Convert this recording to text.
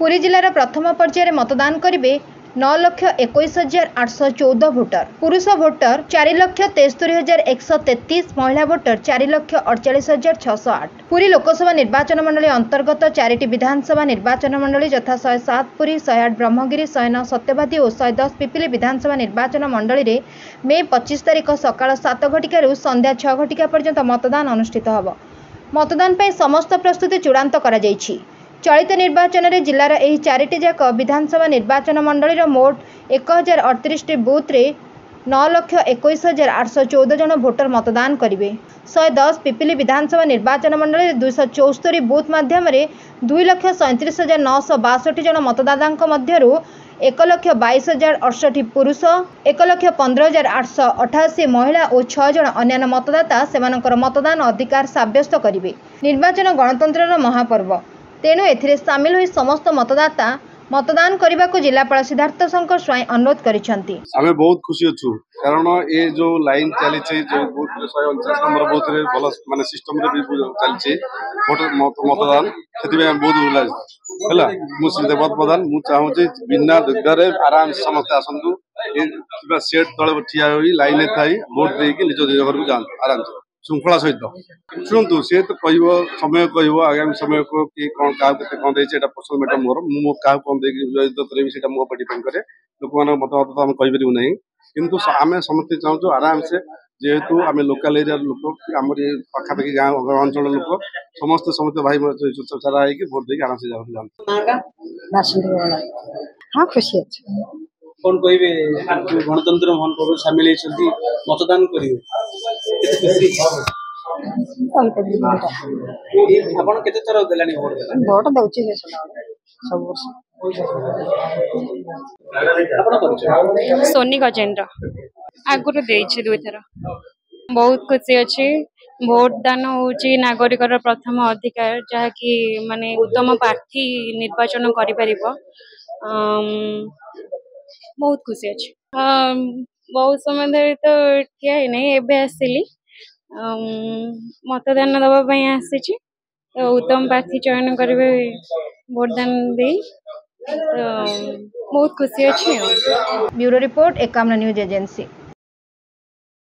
पुरी जिलार प्रथम पर्यायर मतदान करेंगे 9,21,814 भोटर। पुरुष भोटर 4,73,133, महिला भोटर 4,48,608। पुरी लोकसभा निर्वाचन मंडली अंतर्गत 4टी विधानसभा निर्वाचन मंडली यथा 107 पुरी, 108 ब्रह्मगिरी, 109 सत्यवादी और 110 पिपिली विधानसभा निर्वाचन मंडली में मे 25 तारिख सकाळ 7 घटिकार संध्या 6 घटिका पर्यंत मतदान अनुष्ठित होब। मतदान पर समस्त प्रस्तुति चूड़ांत करा जायछि। चलित निर्वाचन में जिलार यह 4टी जाक विधानसभा निर्वाचन मंडली मोट 1038 बूथ रे 9,21,814 जन भोटर मतदान करेंगे। 110 पिपिली विधानसभा निर्वाचन मंडली 274 बूथ माध्यम 2,37,962 जन मतदाता मध्य 1,22,068 पुरुष, 1,15,888 महिला और 6 जन अन्य मतदाता सेमानकर मतदान अधिकार साब्यस्त करेंगे। निर्वाचन गणतंत्र महापर्व, तेणु एथिरे सामिल हुई समस्त मतदाता मतदान करने को जिलापाल सिद्धार्थ शंकर स्वाई अनुरोध करिसेंती। आमे बहुत खुशी अच्छु कारण ये जो लाइन चली जो बूथ 149 नंबर बूथ रे भल माने सिस्टम रे भी चली मतदान सेति बहुत भल हैला। मु देवत प्रधान मु चाहू बिना दुग्धारे आराम से समस्त आसंतु सेट तले ठिया होई लाइन में थाई वोट देकी निज निज घर को जान आराम से श्रृंखला सहित। शुणु सी तो कह समय कह आगामी समय को कि कौन क्या कौन देता पर्सनल मैटर मोर मु क्या कौन जजित करेंगे से मो डिपेंड करे लोक मत तो आम कहीपर ना किंतु आम समस्ते चाहूँ आराम से जेहेतु आम लोकाल एरिया लोक आम पाखापाखि गाँव अंचल लोक समस्ते समस्ते भाई सारा होगी भोट देकी आराम से जाते। हाँ खुशी अच्छे कौन कहे गणतंत्र महान पर्व सामिल मतदान करेंगे आपण केते थर देलानी वोट दउची सब वर्ष। सोनी गजेंद्र आगुरी देछि 2 थर बहुत खुशी अच्छी। भोट दान होची नागरिकर प्रथम अधिकार जहाँकि माने उत्तम प्रार्थी निर्वाचन करि परिबो। बहुत खुशी अच्छी। बहुत समय धरी तो ठिया ही नहीं एबे आसिली मतदान दवाई आसी उत्तम प्रार्थी चयन करेंगे भोटदान दे बहुत खुशी अच्छी। Bureau report 51 news agency.